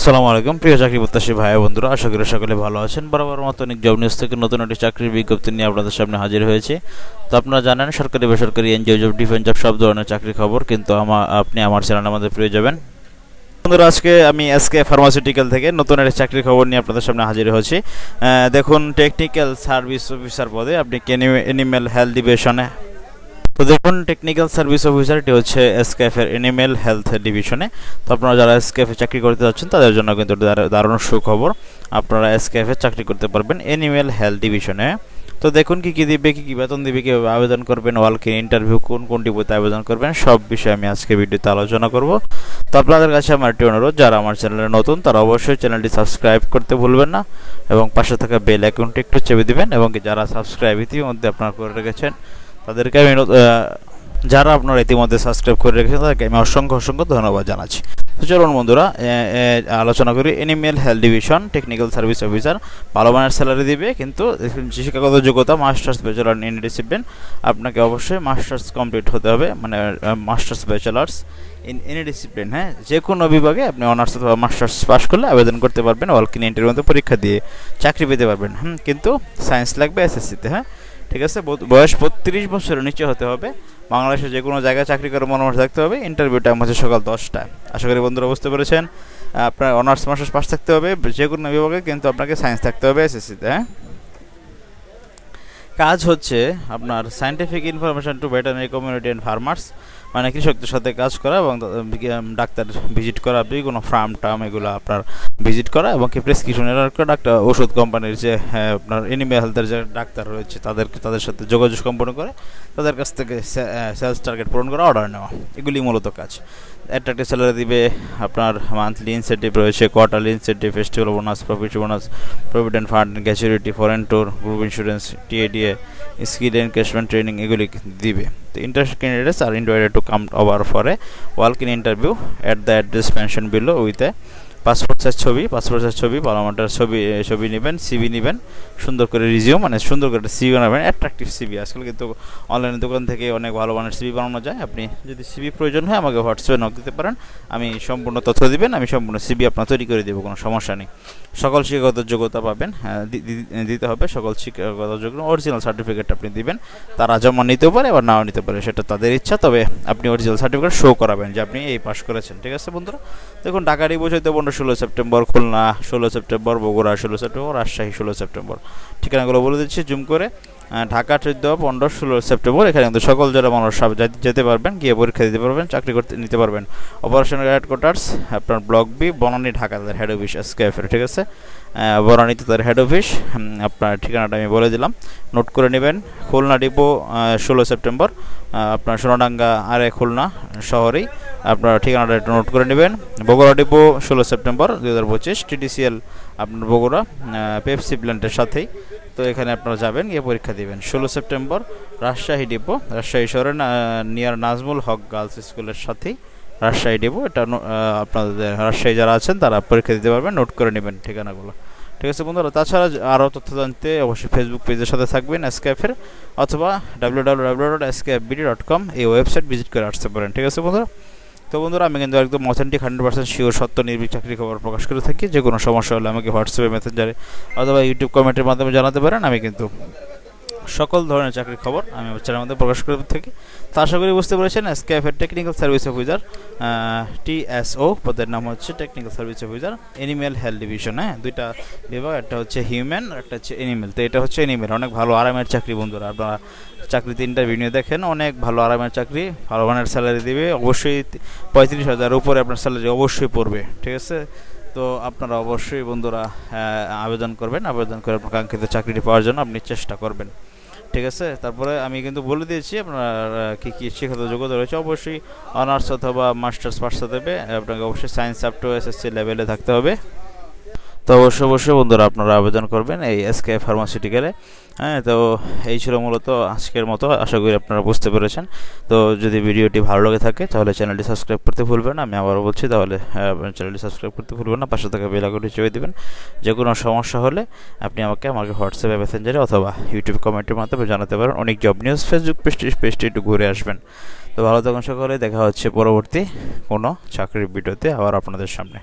আসসালামু আলাইকুম প্রিয় চাকরি প্রত্যাশী ভাই বন্ধুরা, আশা করি সকলে ভালো আছেন। বরাবর মতো অনেক জব নিউজ থেকে নতুন একটি চাকরির বিজ্ঞপ্তি নিয়ে আপনাদের সামনে হাজির হয়েছে। তো আপনারা জানেন সরকারি বেসরকারি এনজিও জব, ডিফেন্স জব সব ধরনের চাকরি খবর কিন্তু আপনি আমার চ্যানেলের মধ্যে পেয়ে যাবেন। বন্ধুরা, আজকে আমি এসকে ফার্মাসিউটিক্যাল থেকে নতুন একটা চাকরির খবর নিয়ে আপনাদের সামনে হাজির হয়েছি। দেখুন, টেকনিক্যাল সার্ভিস অফিসার পদে আপনি এনিম্যাল হেলথ ডিভিশনে। তো দেখুন, টেকনিক্যাল সার্ভিস অফিসার, এটি হচ্ছে এসকেএফের এনিম্যাল হেলথ ডিভিশনে। তো আপনারা যারা এসকেএফে চাকরি করতে যাচ্ছেন তাদের জন্য কিন্তু দারুণ সুখবর, আপনারা এসকেএফে চাকরি করতে পারবেন এনিম্যাল হেলথ ডিভিশনে। তো দেখুন কি দিবে, কি বেতন দিবে, কীভাবে আবেদন করবেন, ওয়ালক-ইন ইন্টারভিউ কোনটি বইতে আবেদন করবেন, সব বিষয়ে আমি আজকে ভিডিওতে আলোচনা করব। তো আপনাদের কাছে আমার একটি অনুরোধ, যারা আমার চ্যানেলে নতুন তারা অবশ্যই চ্যানেলটি সাবস্ক্রাইব করতে ভুলবেন না এবং পাশে থাকা বেল আইকনটি একটু চেপে দিবেন। এবং যারা সাবস্ক্রাইব ইতিমধ্যে আপনারা করে রেখেছেন তাদেরকে আমি, যারা আপনারা ইতিমধ্যে সাবস্ক্রাইব করে রেখেছেন তাদেরকে আমি অসংখ্য ধন্যবাদ জানাচ্ছি। তো চলুন বন্ধুরা, আলোচনা করি animal health division technical service officer. ভালো মানের স্যালারি দিবে, কিন্তু শিক্ষাগত যোগ্যতা মাস্টার্স ব্যাচেলার ইন ডিসিপ্লিন। আপনাকে অবশ্যই মাস্টার্স কমপ্লিট হতে হবে, মানে masters bachelors in any discipline. হ্যাঁ, যে কোনো বিভাগে আপনি অনার্স অথবা মাস্টার্স পাস করলে আবেদন করতে পারবেন, ওয়ালক-ইন ইন্টারভিউর মধ্যে পরীক্ষা দিয়ে চাকরি পেতে পারবেন। কিন্তু সায়েন্স লাগবে এসএসসিতে। হ্যাঁ, ঠিক আছে। বয়স 32 বছরের নিচে হতে হবে। বাংলাদেশে যে কোনো জায়গায় চাকরি করে মনোমাস থাকতে হবে। ইন্টারভিউ টাইম হচ্ছে সকাল 10টায়। আশা করি বন্ধুরা বুঝতে পেরেছেন। আপনার অনার্স মাস্টার্স পাস থাকতে হবে যে কোনো বিভাগে, কিন্তু আপনাকে সায়েন্স থাকতে হবে এসএসসিতে। হ্যাঁ, কাজ হচ্ছে আপনার scientific information to veterinary community and farmers, মানে কৃষকদের সাথে কাজ করা এবং ডাক্তার ভিজিট করা, বিভিন্ন ফার্ম এগুলো আপনার ভিজিট করা, এবং কি প্রেসক্রিপশনের ডাক্তার ওষুধ কোম্পানির যে আপনার এনিম্যাল হেলথের যে ডাক্তার রয়েছে তাদের সাথে যোগাযোগ সম্পন্ন করে তাদের কাছ থেকে সেলস টার্গেট পূরণ করা, অর্ডার নেওয়া, এগুলি মূলত কাজ। অ্যাট্রাক্টিভ স্যালারি দিবে, আপনার মান্থলি ইনসেন্টিভ রয়েছে, quarterly incentive, festival bonus, profit bonus, provident fund, gratuity, foreign tour, group insurance, TADA, skill encashment training এগুলি দিবে। তো interested candidates are invited to come over for a walk in interview at the address mention below with a passport size ছবি, ভালো মানের ছবি নেবেন, CV নেবেন, সুন্দর করে রিজিউম, মানে সুন্দর করে সিভি বানাবেন, অ্যাট্রাকটিভ সিভি। আজকাল কিন্তু অনলাইনের দোকান থেকে অনেক ভালো মানের সিভি বানানো যায়। আপনি যদি সিভি প্রয়োজন হয় আমাকে হোয়াটসঅ্যাপে নক দিতে পারেন, আমি সম্পূর্ণ তথ্য দিবেন, আমি সম্পূর্ণ সিভি আপনার তৈরি করে দেবো, কোনো সমস্যা নেই। সকল শিক্ষাগত যোগ্যতা পাবেন, দিতে হবে সকল শিক্ষাগত যোগ্যতা, অরিজিনাল সার্টিফিকেট আপনি দিবেন। তারা জমা নিতেও পারে আবার নাও নিতে পারে, সেটা তাদের ইচ্ছা, তবে আপনি অরিজিনাল সার্টিফিকেট শো করাবেন যে আপনি এই পাস করেছেন। ঠিক আছে বন্ধুরা, দেখুন ঢাকার বসে 16 September, Khulna 16 September, Bogura 16 September, Rajshahi 16 September. ঠিকানাগুলো বলে দিচ্ছি জুম করে। ঢাকা 14, 15, 16 সেপ্টেম্বর। এখানে কিন্তু সকল যারা মানুষ সব যেতে পারবেন, গিয়ে পরীক্ষা দিতে পারবেন, চাকরি করতে নিতে পারবেন। অপারেশনাল হেডকোয়ার্টার্স আপনার ব্লক বি, বনানী, ঢাকা, তাদের হেড অফিস এসকেএফের। ঠিক আছে, বনানীতে তাদের হেড অফিস। আপনার ঠিকানাটা আমি বলে দিলাম, নোট করে নেবেন। খুলনা ডিপো 16 সেপ্টেম্বর, আপনার সোনাডাঙ্গা খুলনা শহরেই আপনার ঠিকানাটা একটু নোট করে নেবেন। বগুড়া ডিপো 16 সেপ্টেম্বর 2025, টিটিসিএল আপনার বগুড়া পেপসি প্ল্যান্টের সাথেই। তো এখানে আপনারা যাবেন, গিয়ে পরীক্ষা দেবেন। 16 সেপ্টেম্বর রাজশাহী ডিপো, রাজশাহী শহরে নিয়ার নাজমুল হক গার্লস স্কুলের সাথেই রাজশাহী ডিপো। এটা আপনাদের রাজশাহী যারা আছেন তারা পরীক্ষা দিতে পারবেন, নোট করে নেবেন ঠিকানাগুলো। ঠিক আছে বন্ধুরা, তাছাড়া আরও তথ্য জানতে অবশ্যই ফেসবুক পেজের সাথে থাকবেন এসকেএফের, অথবা www.skfbd.com এই ওয়েবসাইট ভিজিট করে আসতে পারেন। ঠিক আছে বন্ধুরা। তো বন্ধুরা, আমি কিন্তু একদম অথেন্টিক 100% শিওর সত্য নির্ভীক চাকরি খবর প্রকাশ করে থাকি। যে কোনো সমস্যা হলে আমাকে হোয়াটসঅ্যাপে, মেসেঞ্জারে অথবা ইউটিউব কমেন্টের মাধ্যমে জানাতে পারেন। আমি কিন্তু সকল ধরনের চাকরির খবর আমি চ্যানেলের মধ্যে প্রকাশ করে থাকি। তো আশা করি বুঝতে পেরেছেন, এসকেএফের টেকনিক্যাল সার্ভিস অফিসার, TSO পদের নাম হচ্ছে technical service officer animal health division. হ্যাঁ, দুইটা বিভাগ, একটা হচ্ছে হিউম্যান আর একটা হচ্ছে এনিম্যাল। তো এটা হচ্ছে এনিম্যাল, অনেক ভালো আরামের চাকরি বন্ধুরা। আপনারা চাকরিতে ইন্টারভিউ নিয়ে দেখেন, অনেক ভালো আরামের চাকরি, ভালো মানের স্যালারি দেবে, অবশ্যই 35,000 উপরে আপনার স্যালারি অবশ্যই পড়বে। ঠিক আছে, তো আপনারা অবশ্যই বন্ধুরা আবেদন করবেন, আবেদন করে আপনার কাঙ্ক্ষিত চাকরিটি পাওয়ার জন্য আপনি চেষ্টা করবেন। ঠিক আছে, তারপরে আমি কিন্তু বলে দিয়েছি আপনার কী শিক্ষাগত যোগ্যতা রয়েছে। অবশ্যই অনার্স অথবা মাস্টার্স পাস হতে হবে, আপনাকে অবশ্যই সায়েন্স আপ টু এসএসসি লেভেলে থাকতে হবে। তো অবশ্যই বন্ধুরা আপনারা আবেদন করবেন এই এসকেএফ ফার্মাসিউটিক্যালে। হ্যাঁ, তো এই ছিল মূলত আজকের মতো, আশা করি আপনারা বুঝতে পেরেছেন। তো যদি ভিডিওটি ভালো লাগে থাকে তাহলে চ্যানেলটি সাবস্ক্রাইব করতে ভুলবেন না। আমি আবারও বলছি, তাহলে চ্যানেলটি সাবস্ক্রাইব করতে ভুলবেন না, পাশে থাকা বেল আইকনটি চেপে দেবেন। যে কোনো সমস্যা হলে আপনি আমাকে হোয়াটসঅ্যাপে, মেসেঞ্জারে অথবা ইউটিউব কমেন্টের মাধ্যমে জানাতে পারেন। অনেক জব নিউজ ফেসবুক পেজটি একটু ঘুরে আসবেন। তো ভালো থাকুন সকলে, দেখা হচ্ছে পরবর্তী কোনো চাকরির ভিডিওতে আবার আপনাদের সামনে।